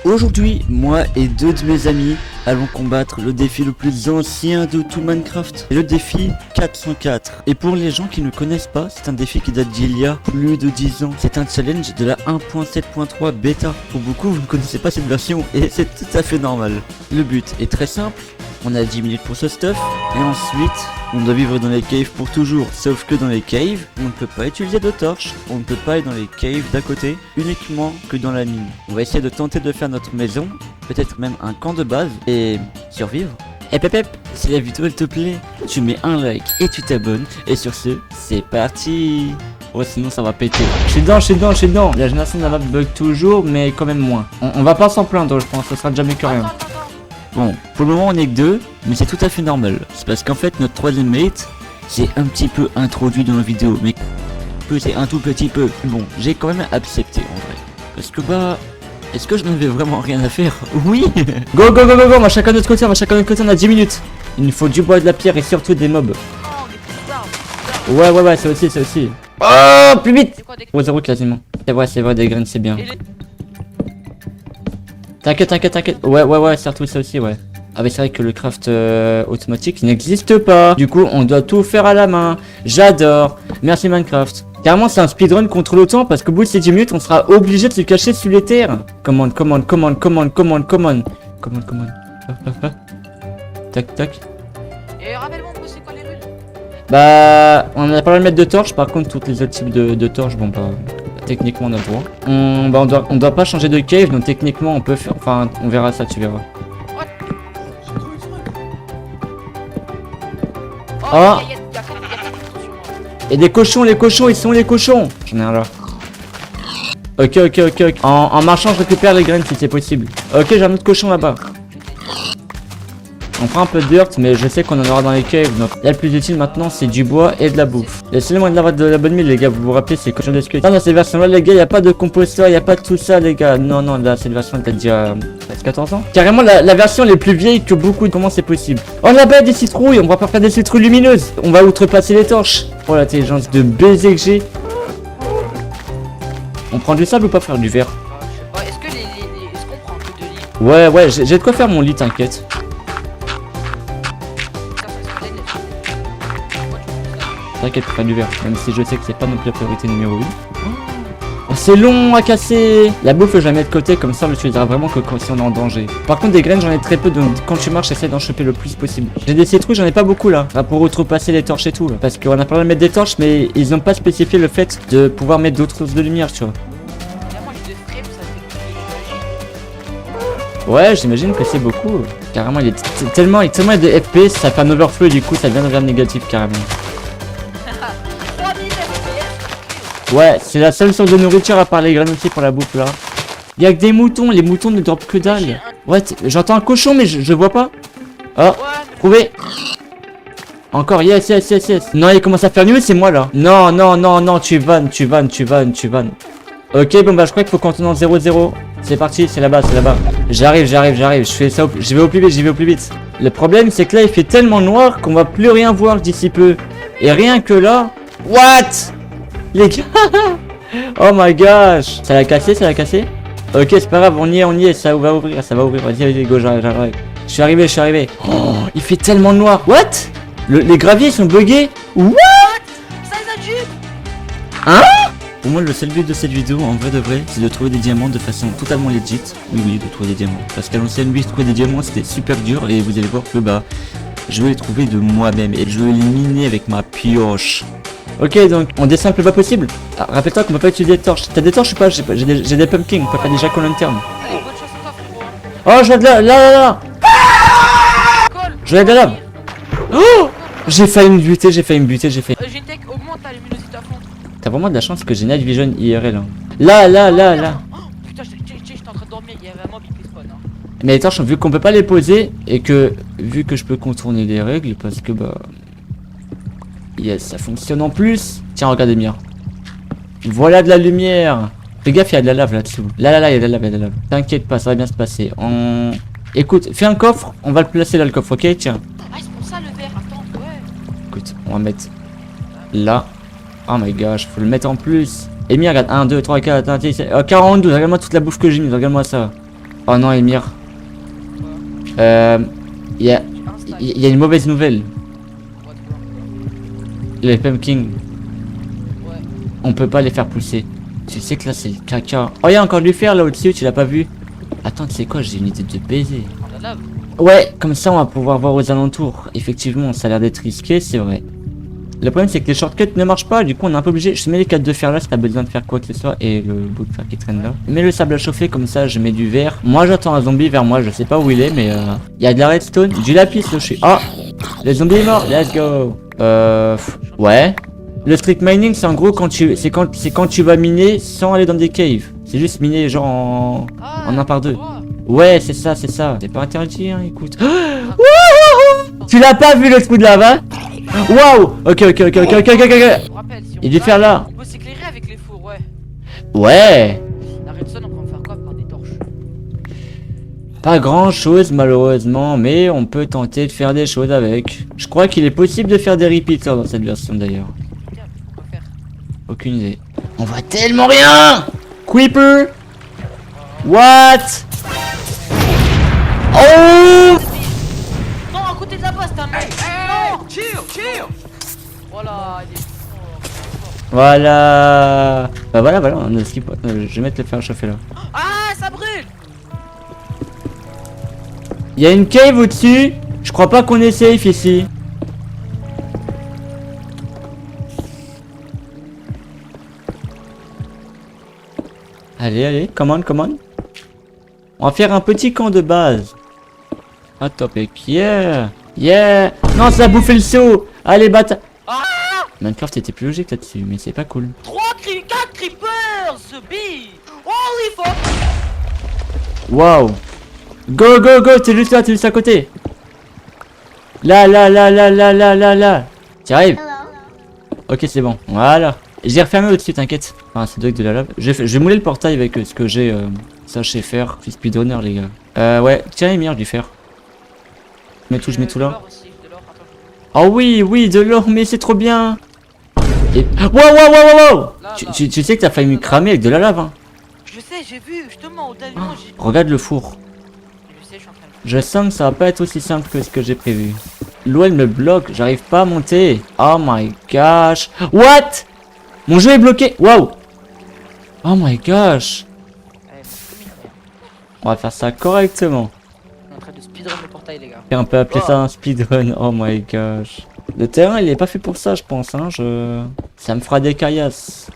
Aujourd'hui, moi et deux de mes amis allons combattre le défi le plus ancien de tout Minecraft, le défi 404. Et pour les gens qui ne connaissent pas, c'est un défi qui date d'il y a plus de 10 ans. C'est un challenge de la 1.7.3 bêta. Pour beaucoup, vous ne connaissez pas cette version et c'est tout à fait normal. Le but est très simple. On a 10 minutes pour ce stuff, et ensuite, on doit vivre dans les caves pour toujours. Sauf que dans les caves, on ne peut pas utiliser de torches, on ne peut pas aller dans les caves d'à côté, uniquement que dans la mine. On va essayer de tenter de faire notre maison, peut-être même un camp de base, et survivre. Et pep, si la vidéo elle te plaît, tu mets un like et tu t'abonnes, et sur ce, c'est parti. Ouais, sinon ça va péter. Je suis dedans. La génération de la map bug toujours, mais quand même moins. On va pas s'en plaindre, je pense, ça sera jamais que rien. Bon, pour le moment on est que deux, mais c'est tout à fait normal. C'est parce qu'en fait notre troisième mate s'est un petit peu introduit dans la vidéo, mais c'est un tout petit peu. Bon, j'ai quand même accepté en vrai. Parce que est-ce que je n'avais vraiment rien à faire? Oui. Go, on va chacun de notre côté, on a 10 minutes. Il nous faut du bois, de la pierre et surtout des mobs. Ouais, c'est aussi. Oh, plus vite. 0 quasiment. C'est vrai, des graines c'est bien. T'inquiète. Ouais, surtout ça aussi, ouais. Ah mais c'est vrai que le craft automatique n'existe pas. Du coup, on doit tout faire à la main. J'adore. Merci Minecraft. Carrément, c'est un speedrun contre le temps parce qu'au bout de ces 10 minutes, on sera obligé de se cacher sous les terres. Commande. Tac. Et rappelle-moi, c'est quoi les runes? Bah, on a pas le mettre de torches. Par contre, tous les autres types de torches, bon bah... Techniquement on a le droit. On doit pas changer de cave, donc techniquement on peut faire. Enfin on verra ça, tu verras. Oh, et des cochons, les cochons, ils sont les cochons. J'en ai un là. Ok. En marchant je récupère les graines si c'est possible. Ok, j'ai un autre cochon là-bas. On prend un peu de dirt, mais je sais qu'on en aura dans les caves. Donc là, le plus utile maintenant, c'est du bois et de la bouffe. Le seul moyen d'avoir de la bonne mine, les gars, vous vous rappelez, c'est cochon de squelette. Dans cette version-là, les gars, il n'y a pas de composteur, il n'y a pas de tout ça, les gars. Non, là, cette version, elle déjà 14 ans. Carrément, la version les plus vieille que beaucoup. Comment c'est possible? Oh, là-bas, des citrouilles. On va pas faire des citrouilles lumineuses. On va outrepasser les torches. Oh, l'intelligence de baiser que j'ai. On prend du sable ou pas faire du verre? Est-ce qu'on prend un peu de lit? Ouais, j'ai de quoi faire mon lit, t'inquiète. T'inquiète pour faire du verre, même si je sais que c'est pas non plus la priorité numéro 1. Oh, c'est long à casser. La bouffe je la mets de côté, comme ça on l'utilisera vraiment que quand si on est en danger. Par contre des graines j'en ai très peu, donc quand tu marches essaie d'en choper le plus possible. J'ai des citrouilles, j'en ai pas beaucoup là, pour outrepasser les torches et tout là. Parce qu'on a parlé de mettre des torches, mais ils ont pas spécifié le fait de pouvoir mettre d'autres sources de lumière, tu vois. Ouais, j'imagine que c'est beaucoup. Carrément il est tellement de FPS, ça fait un overflow et du coup ça devient un vers négatif carrément. Ouais, c'est la seule source de nourriture à part les graines aussi pour la bouffe là. Y'a que des moutons, les moutons ne droppent que dalle. Ouais, j'entends un cochon mais je vois pas. Oh, trouvé. Encore, yes. Non, il commence à faire nuit, c'est moi là. Non, tu vannes. Ok, bon bah je crois qu'il faut qu'on tourne en 0-0. C'est parti, c'est là-bas. J'arrive. Je fais ça, je vais au plus vite. Le problème c'est que là il fait tellement noir qu'on va plus rien voir d'ici peu. Et rien que là... What? Les gars. Oh my gosh. Ça l'a cassé. Ok, c'est pas grave, on y est, ça va ouvrir. Vas-y, go, j'arrive. Je suis arrivé. Oh, il fait tellement noir. What? Les graviers sont buggés. What? Ça les a tués. Hein? Pour moi, le seul but de cette vidéo, en vrai de vrai, c'est de trouver des diamants de façon totalement legit. Oui, de trouver des diamants. Parce qu'à l'ancienne vie, trouver des diamants, c'était super dur. Et vous allez voir que je vais les trouver de moi-même. Et je vais les miner avec ma pioche. Ok, donc on descend le plus bas possible. Ah, rappelle-toi qu'on peut pas utiliser des torches. T'as des torches ou pas? J'ai des pumpkins, on peut faire des jack o' lantern. Oh, je vois de là. Je vois de la lave. Oh, j'ai failli me buter. J'ai une tech, augmente ta luminosité à fond. T'as vraiment de la chance que j'ai Night Vision IRL. Là. Oh, putain, j'étais en train de dormir, il y avait un mob qui spawn. Mais les torches, vu qu'on peut pas les poser et que vu que je peux contourner les règles parce que yes, ça fonctionne en plus. Tiens, regardez bien. Voilà de la lumière. Fais gaffe, il y a de la lave là-dessous. Là, il y a de la lave. T'inquiète pas, ça va bien se passer. Écoute, fais un coffre, on va le placer là le coffre, ok? Tiens. Ah, c'est pour ça le verre, attends, ouais. Écoute, on va mettre là. Oh my gosh, faut le mettre en plus. Et bien, regarde, 1, 2, 3, 4, 5, 6, 7, 42, regarde-moi toute la bouffe que j'ai mis, regarde-moi ça. Oh non, Emir. Il y a une mauvaise nouvelle. Les pumpkins, Ouais. on peut pas les faire pousser. Tu sais que là c'est le caca. Oh, il y a encore du fer là au-dessus, tu l'as pas vu? Attends, tu sais quoi, j'ai une idée de baiser. On la lave. Ouais, comme ça on va pouvoir voir aux alentours. Effectivement, ça a l'air d'être risqué, c'est vrai. Le problème c'est que les shortcuts ne marchent pas, du coup on est un peu obligé. Je mets les 4 de fer là si t'as besoin de faire quoi que ce soit. Et le bout de fer qui traîne là. Mets le sable à chauffer, comme ça je mets du verre. Moi j'attends un zombie vers moi, je sais pas où il est, mais il y a de la redstone, du lapis là, je suis. Ah, le zombie est mort, let's go. Ouais. Le street mining c'est en gros quand tu vas miner sans aller dans des caves. C'est juste miner genre en un par deux. Ouais, c'est ça, c'est ça. C'est pas interdit, hein, écoute. Tu l'as pas vu le trou de lava? Waouh. Ok. Il est faire là. On peut s'éclairer avec les fours, ouais. Ouais. La redstone, on peut en faire quoi par des torches? Pas grand chose malheureusement, mais on peut tenter de faire des choses avec. Je crois qu'il est possible de faire des repeaters dans cette version d'ailleurs. Tiens, on va faire. Aucune idée. On voit tellement rien. Creeper. What? Oh! Non, à côté de la base, t'as un mec. Non. Chill. Voilà, il est fort. Voilà. Bah voilà, on a skip. Je vais mettre le fer à chauffer là. Ah, ça brûle. Il y a une cave au-dessus. Je crois pas qu'on est safe ici. Allez, commande. On va faire un petit camp de base. Ah top, et yeah. Non, ça a bouffé le seau. Allez, bâtard. Ah, Minecraft était plus logique là-dessus, mais c'est pas cool. 4 creepers, ce bee. Holy fuck. Waouh. Go, t'es juste à côté. Là. Tu arrives? Ok, c'est bon, voilà. J'ai refermé au-dessus, t'inquiète. Enfin, c'est de la lave. Je vais mouler le portail avec ce que j'ai. Ça, je sais faire. Je suis speedrunner, les gars. Ouais, tiens, Emir, du fer. Je mets tout là. Oh oui, de l'or, mais c'est trop bien. Et... Wow. Tu sais que t'as failli me cramer avec de la lave, hein. Je sais, j'ai vu, justement, au tellement j'ai... Regarde le four. Je sais, je suis en train de... Je sens que ça va pas être aussi simple que ce que j'ai prévu. L'eau elle me bloque, j'arrive pas à monter. Oh my gosh. What? Mon jeu est bloqué. Wow. Oh my gosh. Allez, c'est mignon, merde. On va faire ça correctement. On est en train de speedrun le portail, les gars. Et on peut appeler ça un speedrun. Oh my gosh. Le terrain il est pas fait pour ça je pense hein. Ça me fera des caillasses.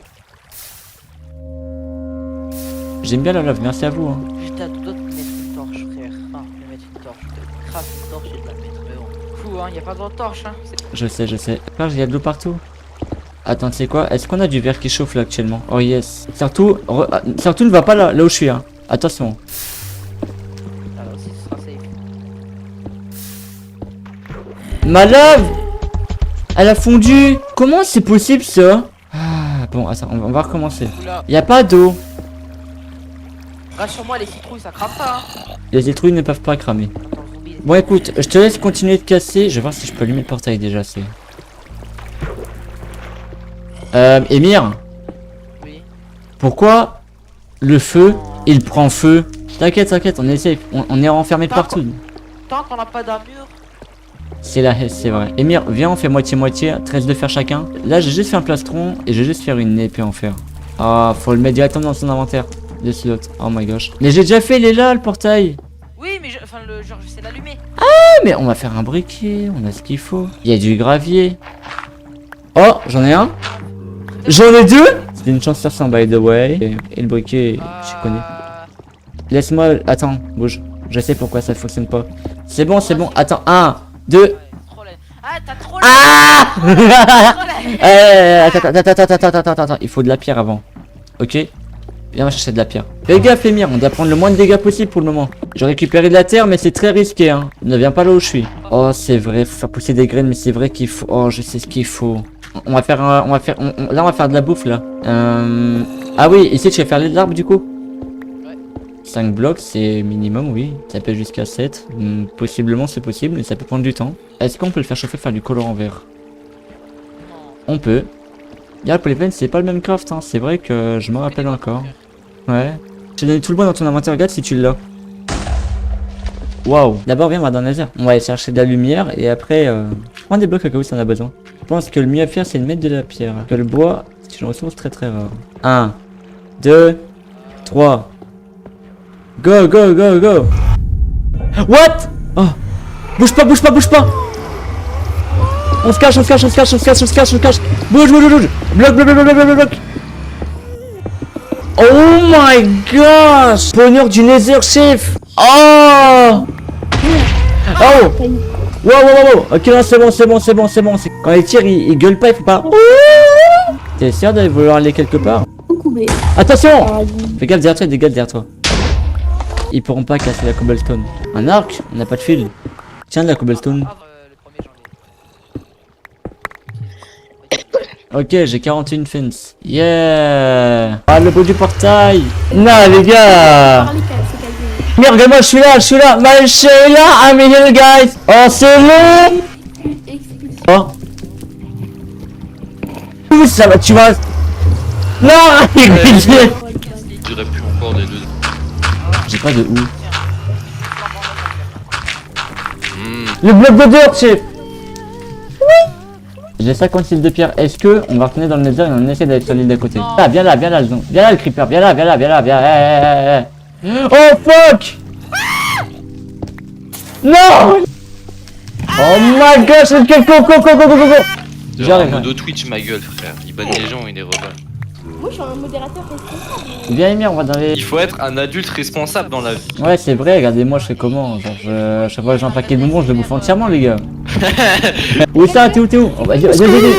J'aime bien la lave, merci à vous hein. J'étais à deux doigts de mettre une torche, frère. Enfin, de mettre une torche. De craft une torche et de la mettre. Mais bon. Fou, hein, y a pas de torche, hein. Je sais. Là, il y a de l'eau partout. Attends, tu sais quoi? Est-ce qu'on a du verre qui chauffe là actuellement? Oh yes. Surtout ne va pas là où je suis hein. Attention. Alors aussi, ce sera safe. Ma lave! Elle a fondu! Comment c'est possible ça? Ah, bon, attends, on va recommencer. Oula. Y a pas d'eau. Rassure-moi, les citrouilles, ça crame pas, hein. Les citrouilles ne peuvent pas cramer. Attends, zombie, les- Bon, écoute, je te laisse continuer de casser. Je vais voir si je peux allumer le portail déjà. C'est. Emir, Oui. pourquoi le feu il prend feu? T'inquiète, on est safe. On est renfermé de partout. Tant qu'on n'a pas d'armure. C'est la haie, c'est vrai. Emir, viens, on fait moitié-moitié. 13 de fer chacun. Là, j'ai juste fait un plastron et je vais juste faire une épée en fer. Ah, faut le mettre directement dans son inventaire. De slot. Oh my gosh. Mais j'ai déjà fait, il est là, le portail. Oui, mais enfin, le genre, je sais l'allumer. Ah, mais on va faire un briquet. On a ce qu'il faut. Il y a du gravier. Oh, j'en ai un. J'en ai deux. C'était une chance sur 100, by the way. Et le briquet, je connais. Laisse-moi. Attends, bouge. Je sais pourquoi ça fonctionne pas. C'est bon. Attends, 1, 2. Ouais, trop laid. Ah, t'as trop laid. Ah. Trop laid. Attends. Il faut de la pierre avant. Ok. Viens, on va chercher de la pierre. Fais gaffe, Emir. On doit prendre le moins de dégâts possible pour le moment. J'ai récupéré de la terre, mais c'est très risqué. Hein. Ne viens pas là où je suis. Oh, c'est vrai. Faut faire pousser des graines, mais c'est vrai qu'il faut. Oh, je sais ce qu'il faut. On va faire. Là, on va faire de la bouffe là. Ah oui. Ici, tu vas faire de l'arbre du coup. 5 blocs, c'est minimum, oui. Ça peut jusqu'à 7. Possiblement, c'est possible, mais ça peut prendre du temps. Est-ce qu'on peut le faire chauffer, faire du colorant vert? On peut. Regarde, pour les plaines, c'est pas le même craft, hein. C'est vrai que je me rappelle encore. Ouais. Je t'ai donné tout le bois dans ton inventaire, regarde si tu l'as. Waouh. D'abord, viens, on va dans le laser. On va aller chercher de la lumière et après, prends des blocs au cas où si on a besoin. Je pense que le mieux à faire, c'est de mettre de la pierre. Que le bois, c'est une ressource très très rare. 1, 2, 3. Go, go, go, go. What? Oh. Bouge pas, bouge pas, bouge pas. On se cache, on se cache, on se cache, on se cache, on se cache, on se cache. Bouge, bouge, bouge. Bloc, bloc, bloc, bloc, bloc, bloc. Oh my gosh. Bonheur du Nether, chef. Oh. Oh. Wow, wow, wow. Ok, là, c'est bon, c'est bon, c'est bon, c'est bon. Quand il tire, il gueule pas, il faut pas. T'es sûr d'aller vouloir aller quelque part? Attention. Fais gaffe derrière toi, des gars derrière toi. Ils pourront pas casser la cobblestone. Un arc? On n'a pas de fil. Tiens de la cobblestone. Ok, j'ai 41 fence. Yeah. Ah, le bout du portail. Non, les gars. Merde, regarde-moi, je suis là. Mais je suis là, I'm here, guys. Oh, c'est long. Oh. Où ça va, tu vas... Non. J'aurais pu encore des deux. J'ai pas de où. Le bloc de dirt, chef. J'ai 50 îles de pierre. Est-ce que on va retourner dans le nether et on essaie d'aller sur l'île d'à côté? Ah, viens là, viens là, viens là le creeper, viens là, viens là, viens là, viens. Oh fuck! Non! Oh my gosh, let's go, go, go, go, go, go, go! J'arrive. Modo Twitch, ma gueule, frère. Il banne les gens, il est rebelle. Moi je suis un modérateur responsable. Viens Emir, on va dans les... Il faut être un adulte responsable dans la vie. Ouais, c'est vrai, regardez-moi, je fais comment? Genre, chaque fois que j'ai un paquet de bonbons, je le bouffe entièrement, les gars. Où ça? T'es où? Oh, vas-y, vas-y, vas-y.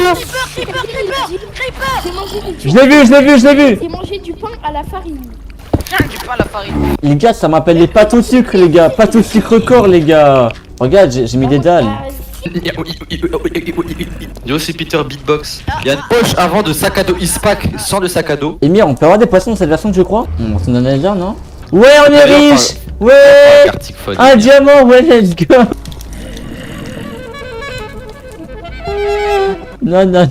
Je l'ai vu. J'ai mangé du pain à la farine. Du pain à la farine. Les gars, ça m'appelle les pâtes au sucre, les gars. Pâtes au sucre corps, les gars. Regarde, j'ai mis des dalles. Yo, c'est Peter Beatbox. Il y a une poche avant de sac à dos Ispac sans le sac à dos. Emir, on peut avoir des poissons dans cette version, je crois? On se donne les non? Ouais, on est D'ailleurs, riche. Ouais. Un diamant, ouais, let's go. Non.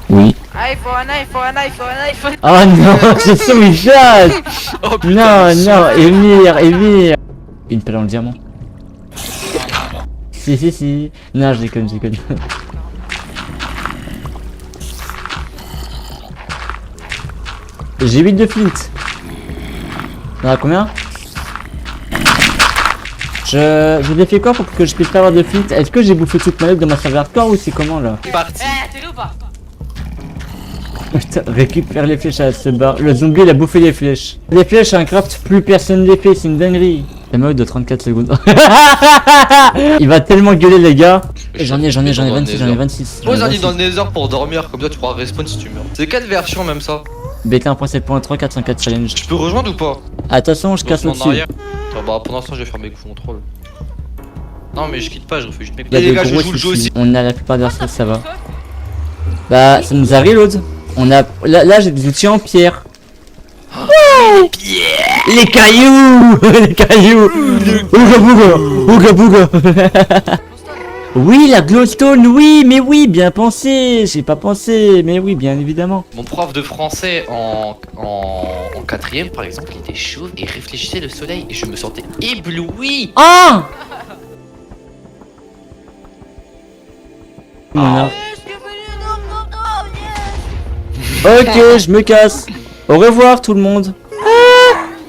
Oui. Ah, il faut un iPhone. Oh non, c'est son Michel. Oh putain. Non, Emir. Une pelle dans le diamant. Si. Non, je déconne. J'ai 8 de flint. T'en as combien? Je défie quoi pour que je puisse pas avoir de flint? Est-ce que j'ai bouffé toute ma lèvre de ma serveur hardcore ou c'est comment là? Parti. T'es là ou pas? Putain, récupère les flèches à ce bar. Le zombie il a bouffé les flèches. Les flèches un craft, plus personne les fait, c'est une dinguerie. La mode de 34 secondes. Il va tellement gueuler les gars. J'en ai 26. Pose un lit dans le nether pour dormir, comme ça tu pourras respawn si tu meurs. C'est quelle version même ça? BT 1.7.3 404 challenge. Je peux rejoindre ou pas? Attention, je casse au-dessus. Bah pour l'instant je vais faire mes contrôles. Non mais je quitte pas, je refais juste mes Il y a les de gars, je gros joue le jeu soucis. aussi. On a la plupart des ressources, ça va. Bah, ça nous arrive l'autre. On a... Là j'ai des outils en pierre. Oh, les cailloux. Les cailloux. Ouga bouga. Oui, la glowstone, oui, mais oui, bien pensé. J'ai pas pensé, mais oui, bien évidemment. Mon prof de français en 4ème par exemple, il était chauve et réfléchissait le soleil et je me sentais ébloui. Ah. Ok, je me casse. Au revoir tout le monde.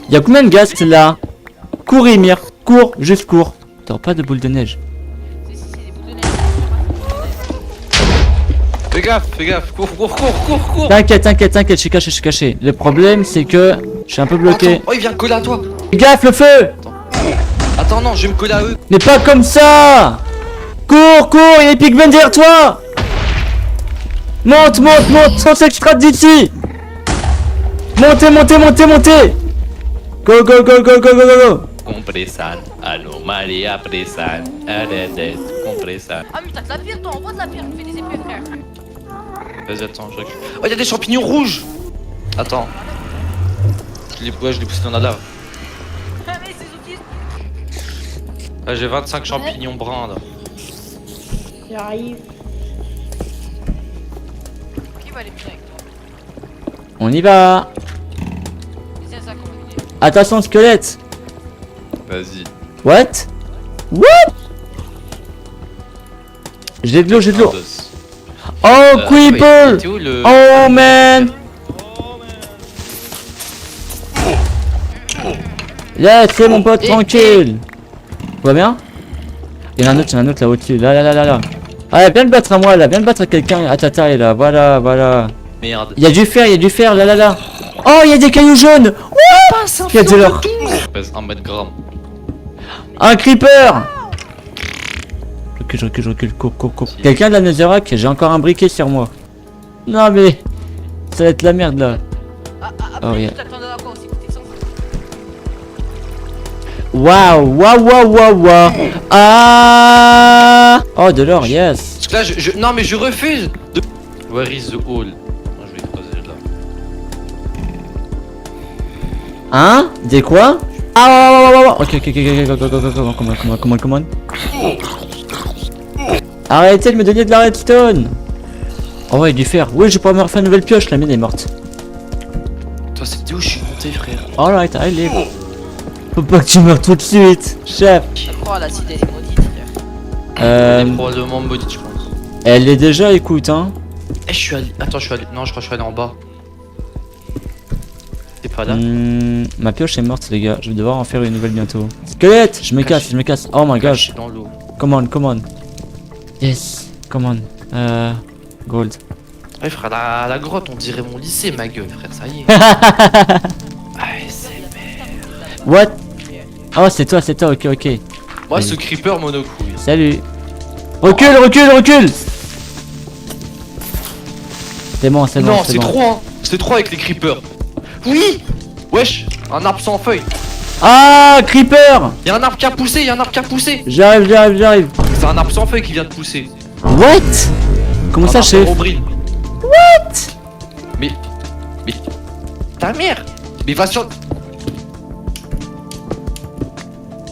Y'a combien de gaz là? Cours Emir, cours, juste cours. T'auras pas de boule de neige. Fais gaffe, cours. T'inquiète, je suis caché. Le problème c'est que je suis un peu bloqué. Attends, oh il vient coller à toi. Gaffe le feu. Attends non, je vais me coller à eux. Mais pas comme ça. Cours, il y a des pigmen derrière toi. Monte, on s'extrate d'ici. Montez. Go. Compressan, anomalia pressan, RDS, compressan. Ah, mais t'as de la pierre, toi, envoie de la pierre, fais des épées, frère. Vas-y, attends, je récupère. Oh, y'a des champignons rouges. Attends. Je les pousse dans la lave. Ah, mais c'est outils. Là, j'ai 25 champignons bruns là. J'arrive. Qui va aller bien avec toi? On y va. Tiens, ça, comment il est? Attention squelette. Vas-y. What? J'ai de l'eau, j'ai de l'eau. Oh, creeper! T'es où le... Oh man! Yes, c'est mon pote, tranquille! Tout va bien? Il y en a un autre là au-dessus, là. Ah, viens le battre à moi là, viens le battre à quelqu'un à ta taille là, voilà. Merde. Il y a du fer, là. Oh, il y a des cailloux jaunes! Il y a de l'or. Je pèse 1 mètre gramme. Un creeper! Je recule, cours. Quelqu'un de la Netherrack, j'ai encore un briquet sur moi. Non mais, ça va être la merde là. Oh, yeah. Waouh. Ah! Oh, de l'or, yes. Parce que là, non mais je refuse de... Where is the hole? Non, je vais creuser là. Hein? Des quoi? Ah! Ok, comment? Arrêtez de me donner de la redstone! Oh ouais, du fer. Oui, je vais pouvoir me refaire une nouvelle pioche, la mienne est morte. Toi, c'était où je suis monté, frère? Alright, I live. Faut pas que tu meurs tout de suite, chef. Je crois la cité est maudite, frère. Elle est probablement maudite, je pense. Elle est déjà, écoute, hein. Eh, je suis allé... Attends, je suis allé... Non, je crois que je suis allé en bas. T'es pas là? Ma pioche est morte, les gars. Je vais devoir en faire une nouvelle bientôt. Squelette! Je me casse. Oh my Je gosh. suis dans l'eau. Come on. Yes, come on. Gold. Ouais, frère, la grotte, on dirait mon lycée, ma gueule, frère, ça y est. ASMR. What? Oh, c'est toi, ok. Moi, ce creeper monocouille. Salut. Recule. C'est bon. Non, c'est trop, hein. C'est trop avec les creepers. Oui. Wesh, un arbre sans feuilles. Ah, creeper! Y'a un arbre qui a poussé, J'arrive. C'est un arbre sans feuilles qui vient de pousser. What? Comment ça, chef? What? Mais... Ta mère. Mais va sur...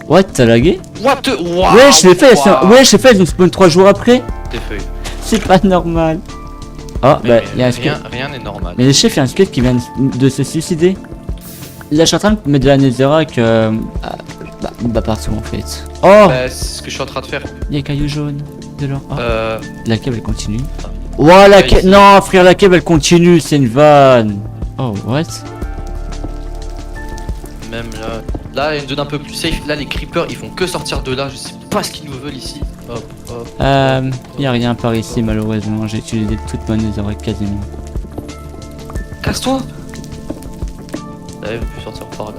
What, t'as lagué? What the... Wow. Ouais, je l'ai fait, elles me spawn 3 jours après. Tes feuilles. C'est pas normal. Ah, bah, il y a un squelette. Rien n'est normal. Mais le chef, il y a un squelette qui vient de se suicider. Là, je suis en train de mettre de la Netherrack partout en fait. Oh! C'est ce que je suis en train de faire. Il y a caillou jaune. De l'or. Oh. La cave elle continue. Ouais, Oh, la cave. ici. Non, frère, la cave elle continue, c'est une vanne. Oh, what? Même là. Là, il y a une zone un peu plus safe. Là, les creepers, ils font que sortir de là. Je sais pas ce qu'ils nous veulent ici. Hop. Y a rien par ici, malheureusement. J'ai utilisé toute ma Netherrack quasiment. Casse-toi. Là, il veut plus sortir par là.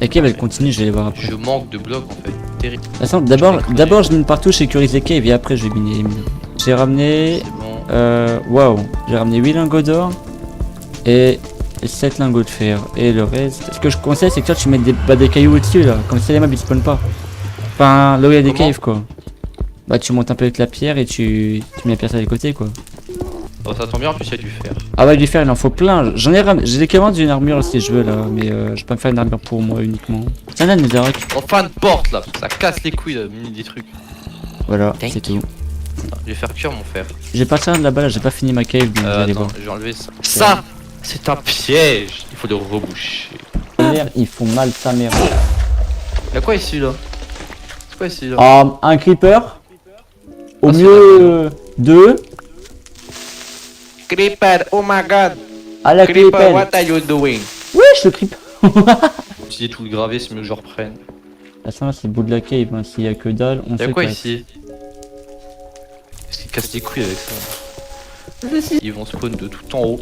La cave elle continue, je vais aller voir après. Je manque de blocs en fait. Terrible. De toute façon, d'abord je mine partout, je sécurise les caves et après je vais miner les mines. J'ai ramené. C'est bon. Waouh! J'ai ramené 8 lingots d'or et 7 lingots de fer. Et le reste. Ce que je conseille, c'est que toi tu mets des cailloux au-dessus là. Comme ça les mobs ils spawnent pas. Enfin, là où il y a des Comment? caves quoi. Bah, tu montes un peu avec la pierre et tu mets la pierre sur les côtés quoi. Oh, ça tombe bien, en plus il y a du fer. Ah ouais, du fer il en faut plein. J'ai des commandes d'une armure si je veux là. Mais je vais pas me faire une armure pour moi uniquement. Tiens là, Netherrack. Enfin de porte là, ça casse les couilles de miner des trucs. Voilà, Thank c'est tout. Je vais faire cuire mon fer. J'ai pas ça là-bas là, j'ai pas fini ma cave donc vous allez Attends, voir. je vais enlever ça. Ça, c'est un piège. Il faut le reboucher. Merde, ils font mal sa mère. Y'a quoi ici là? C'est quoi ici là? Un creeper. Au Ah, c'est mieux 2. Creeper, oh my god. À la creeper. are you doing? Wesh le creeper. Si tout le gravé, c'est mieux que je reprenne. Ah ça c'est le bout de la cave, hein. S'il y a que dalle, on Y'a sait quoi pas. ici? Qu'est-ce qu'ils cassent les couilles avec ça? Ils vont spawn de tout en haut.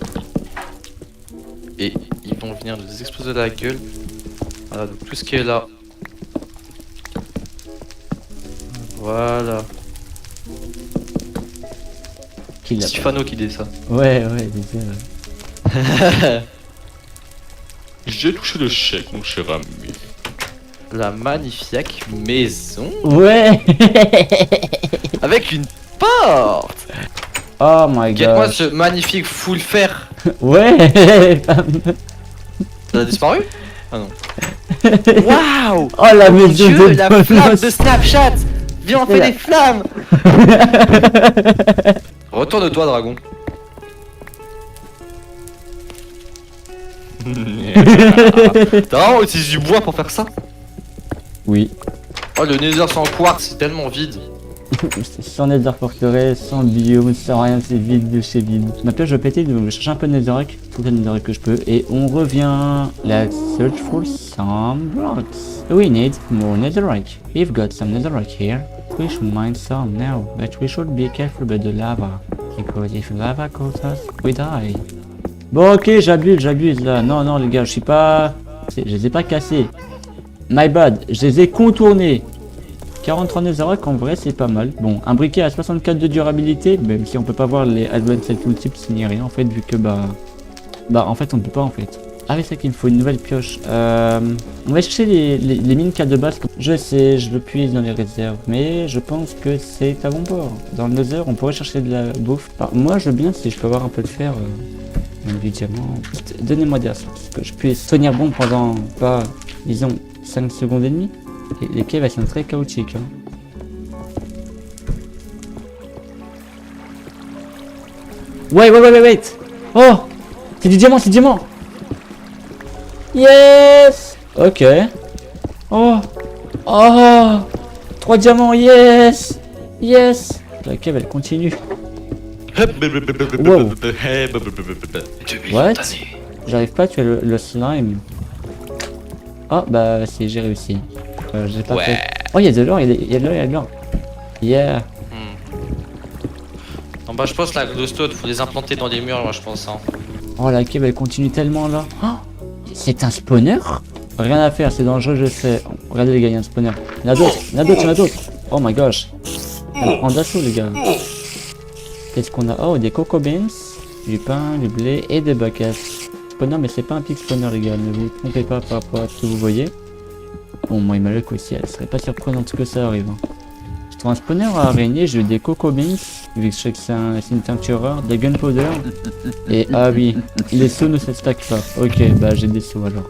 Et ils vont venir nous exploser la gueule. Voilà, donc tout ce qui est là. Voilà. Qui l'a Stefano qui dit ça. pas. Ouais, désolé. J'ai touché le chèque, mon cher ami. La magnifique maison. Ouais. Avec une porte. Oh my Regarde-moi god. ce magnifique full fer. Ouais. Ça a disparu? Ah non. Waouh! Oh la Mon maison Dieu, de la bonus. flamme de Snapchat! Viens, on fait là. des flammes! Retourne-toi, dragon. T'as vraiment utilisé du bois pour faire ça? Oui. Oh, le nether sans quartz, c'est tellement vide. Sans nether forteresse, sans biome, sans rien, c'est vide de chez vide. Maintenant je vais péter, donc je vais chercher un peu de netherrack, tout le netherrack que je peux, et on revient. Let's search for some blocks. We need more netherrack. We've got some netherrack here. We should mine some now, but we should be careful about the lava. Because if lava caught us, we die. Bon ok, j'abuse là. Non les gars, je suis pas... Je les ai pas cassés. My bad, je les ai contournés. 43 netherrack en vrai c'est pas mal. Bon, un briquet à 64 de durabilité, même si on peut pas voir les advanced tooltips ni rien en fait, vu que bah en fait on peut pas en fait. Ah mais c'est ça qu'il me faut une nouvelle pioche. On va chercher les mines qu'il y a de base. Je sais, je veux puiser dans les réserves, mais je pense que c'est à bon port. Dans le nether on pourrait chercher de la bouffe. Alors, moi je veux bien si je peux avoir un peu de fer, même du diamant. Donnez-moi des ressources, que je puisse tenir bon pendant pas, disons 5 secondes et demie. Et les caves elles sont très chaotiques hein. Wait. Oh, c'est du diamant, c'est du diamant. Yes. Ok. Oh 3 diamants, yes. La cave elle continue. Wow. What? J'arrive pas à tuer le slime. Oh bah si, j'ai réussi. J'ai pas fait. Oh y'a de l'or, y'a de l'or. Yeah. Non bah je pense la glowstone, faut les implanter dans des murs moi je pense hein. Oh la cave elle continue tellement là. Oh, c'est un spawner? Rien à faire, c'est dangereux je sais. Regardez les gars, y'a un spawner. Y'en a d'autres. Oh my gosh. Alors, en d'assaut les gars. Qu'est-ce qu'on a? Oh des coco beans, du pain, du blé et des buckets. Spawner mais c'est pas un pic spawner les gars, ne vous trompez pas par rapport à ce que vous voyez. Bon moi il m'a look aussi, elle serait pas surprenante que ça arrive. Je trouve un spawner à araignée, j'ai eu des coco beans, vu que je sais que c'est une teinture rare, des gunpowder. Et ah oui, les sauts ne se stackent pas. Ok, bah j'ai des sauts alors.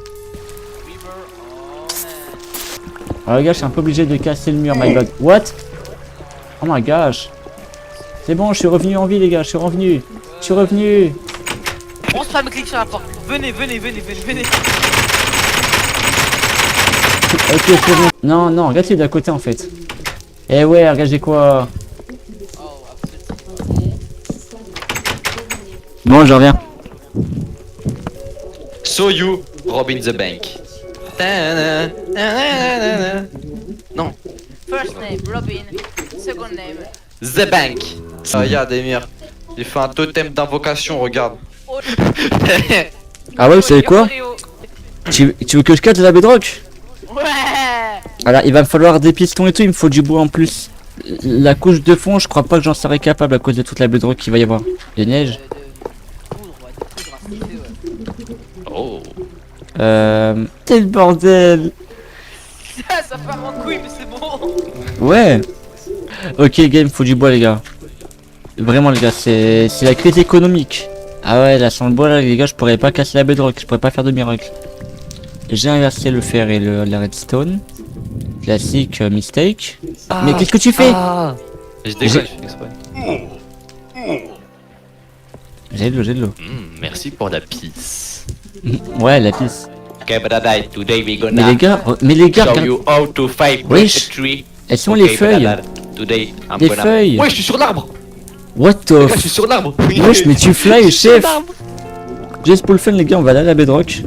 Alors les gars, je suis un peu obligé de casser le mur, my god. What? Oh my gosh. C'est bon, je suis revenu en vie les gars, je suis revenu. On spam clic sur la porte. Venez. Ok, c'est bon. Non, regarde, c'est d'à côté en fait. Eh ouais, regarde, j'ai quoi? Bon, je reviens. So you robbing the bank. Non. First name Robin, second name. The bank. Ah regarde Emir, j'ai fait un totem d'invocation, regarde. Ah ouais, vous savez quoi? Tu veux que je casse la bedrock? Ouais. Alors, il va me falloir des pistons et tout, il me faut du bois en plus. La couche de fond, je crois pas que j'en serais capable à cause de toute la bedrock qu'il va y avoir. De neige. Oh. Quel bordel. Ça part en couille mais c'est bon. Ouais. Ok game, faut du bois les gars. Vraiment les gars, c'est la crise économique. Ah ouais, là sans le bois là les gars, je pourrais pas casser la bedrock, je pourrais pas faire de miracle. J'ai inversé le fer et la redstone. Classique mistake. Mais qu'est-ce que tu fais? Je déconne, je fais exprès. J'ai de l'eau. Merci pour la pisse. Ouais, la pisse. Okay, but today we Mais les gars, show regarde. you how to fight Wesh. the tree. Elles sont les feuilles. Today I'm Les gonna... feuilles. Ouais, je suis sur l'arbre. What the Les gars, je suis sur l'arbre. Wesh, mais tu fly, chef. Juste pour le fun les gars, on va aller à la bedrock.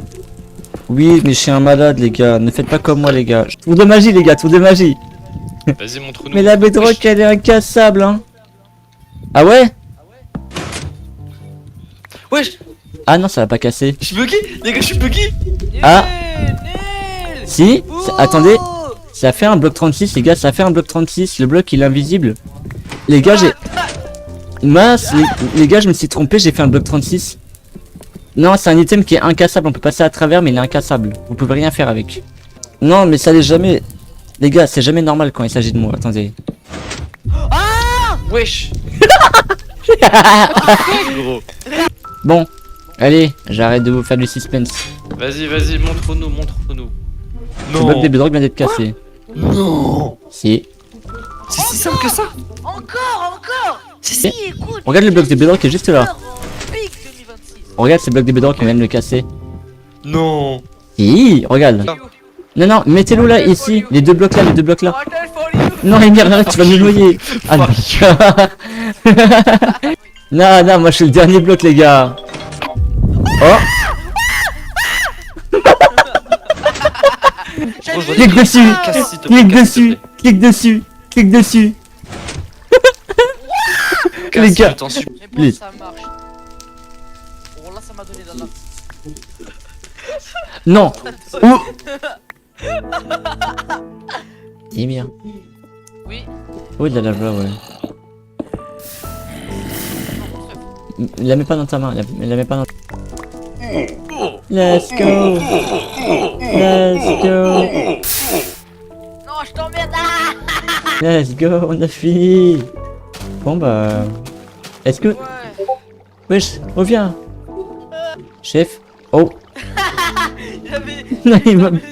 Oui, mais je suis un malade les gars, ne faites pas comme moi les gars. Tour de magie les gars, tour de magie. Vas-y, montre-nous. Mais la bedrock elle est incassable hein. Ah ouais? Wesh, Ah non, ça va pas casser. je suis buggy. Les gars, je suis buggy. Ah. Nul. Si, attendez, ça fait un bloc 36 les gars, ça fait un bloc 36, le bloc il est invisible. Les gars, j'ai... Mince, les gars, je me suis trompé, j'ai fait un bloc 36. Non, c'est un item qui est incassable, on peut passer à travers mais il est incassable. Vous pouvez rien faire avec. Non, mais ça l'est jamais... Les gars, c'est jamais normal quand il s'agit de moi, attendez. Wesh. Gros. Bon, allez, j'arrête de vous faire du suspense. Vas-y, montre-nous. Le bloc des bedrock vient d'être cassé. Non. Si. C'est si simple que ça. Encore. Si, écoute. Regarde le bloc des bedrock qui est juste là. Pic 2026. Regarde ce bloc des bedrock qui vient de le casser. Non. Si, regarde. Non, mettez-le là, ici. Les deux blocs là. Water. Non, Emir, arrête, tu vas nous noyer. Ah non. Non, non, moi je suis le dernier bloc, les gars. Oh, clique dessus, Casse, s'il te plaît, clique casse, dessus, s'il te clique dessus, clique dessus. plaît. Casse, Les gars. je t'en supplie. Mais bon, Please. ça marche. Oh là, ça m'a donné de la Non. Ouh. Emir. Oui. Oui, de la lava, ouais. La mets pas dans ta main, la mets pas dans. Let's go. Let's go. Non, je t'emmerde. Ah Let's go, on a fini. Bon bah... Est-ce que... ouais. Wesh, reviens. Chef. Oh. J'avais... Non, il m'a- j'avais-